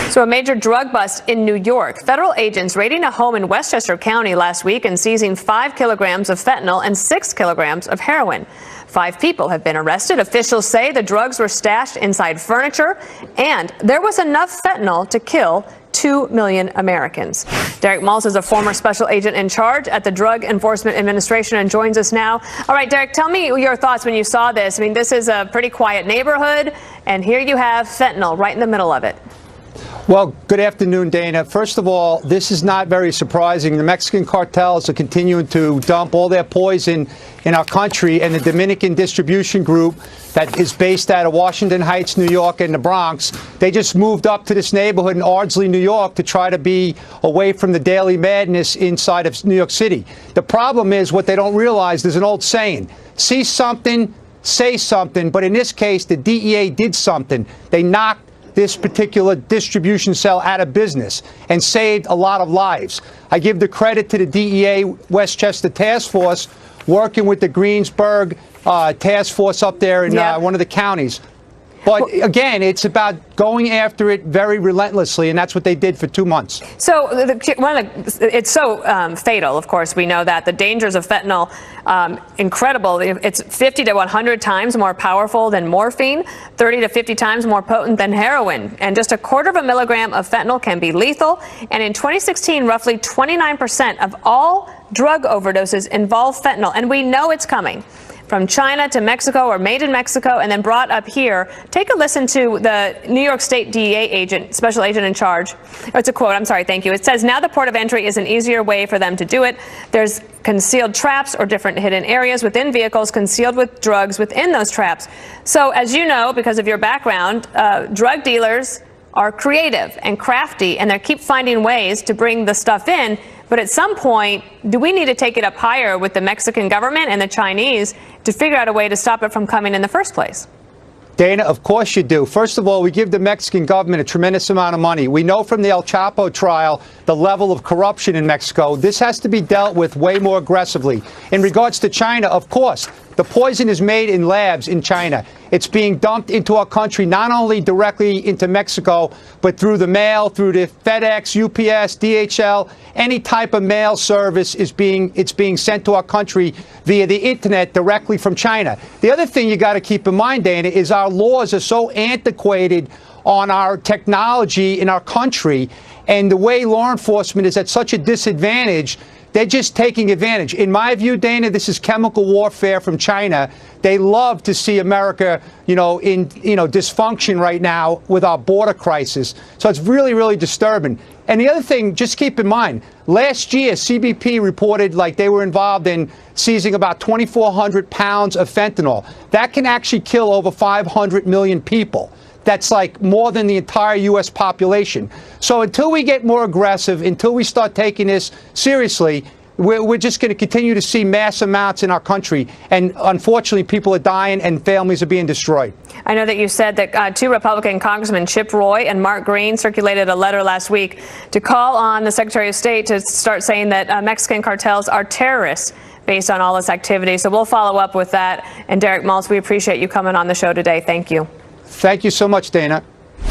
So a major drug bust in New York. Federal agents raiding a home in Westchester County last week and seizing 5 kilograms of fentanyl and 6 kilograms of heroin. 5 people have been arrested. Officials say the drugs were stashed inside furniture, and there was enough fentanyl to kill 2 million Americans. Derek Maltz is a former special agent in charge at the Drug Enforcement Administration and joins us now. All right, Derek, tell me your thoughts when you saw this. I mean, this is a pretty quiet neighborhood, and here you have fentanyl right in the middle of it. Well, good afternoon, Dana. First of all, this is not very surprising. The Mexican cartels are continuing to dump all their poison in our country, and the Dominican distribution group that is based out of Washington Heights, New York, and the Bronx, they just moved up to this neighborhood in Ardsley, New York, to try to be away from the daily madness inside of New York City. The problem is what they don't realize, there's an old saying, see something, say something, but in this case, the DEA did something. They knocked this particular distribution cell out of business and saved a lot of lives. I give the credit to the DEA Westchester Task Force working with the Greensburg Task Force up there in one of the counties. But again, it's about going after it very relentlessly, and that's what they did for 2 months. So it's so fatal, of course. We know that the dangers of fentanyl, incredible. It's 50 to 100 times more powerful than morphine, 30 to 50 times more potent than heroin. And just 1/4 of a milligram of fentanyl can be lethal. And in 2016, roughly 29% of all drug overdoses involve fentanyl. And we know it's coming from China to Mexico, or made in Mexico and then brought up here. Take a listen to the New York State DEA agent, special agent in charge. It's a quote, I'm sorry, thank you. It says, now the port of entry is an easier way for them to do it. There's concealed traps or different hidden areas within vehicles concealed with drugs within those traps. So as you know, because of your background, drug dealers are creative and crafty, and they keep finding ways to bring the stuff in. But at some point, do we need to take it up higher with the Mexican government and the Chinese to figure out a way to stop it from coming in the first place? Dana, of course you do. First of all, we give the Mexican government a tremendous amount of money. We know from the El Chapo trial the level of corruption in Mexico. This has to be dealt with way more aggressively. In regards to China, of course, the poison is made in labs in China. It's being dumped into our country, not only directly into Mexico, but through the mail, through the FedEx, UPS, DHL, any type of mail service it's being sent to our country via the internet directly from China. The other thing you got to keep in mind, Dana, is our laws are so antiquated on our technology in our country, and the way law enforcement is at such a disadvantage. They're just taking advantage. In my view, Dana, this is chemical warfare from China. They love to see America, in dysfunction right now with our border crisis. So it's really, really disturbing. And the other thing, just keep in mind, last year, CBP reported like they were involved in seizing about 2,400 pounds of fentanyl. That can actually kill over 500 million people. That's like more than the entire U.S. population. So until we get more aggressive, until we start taking this seriously, we're just going to continue to see mass amounts in our country. And unfortunately, people are dying and families are being destroyed. I know that you said that 2 Republican congressmen, Chip Roy and Mark Green, circulated a letter last week to call on the Secretary of State to start saying that Mexican cartels are terrorists based on all this activity. So we'll follow up with that. And Derek Maltz, we appreciate you coming on the show today. Thank you. Thank you so much, Dana.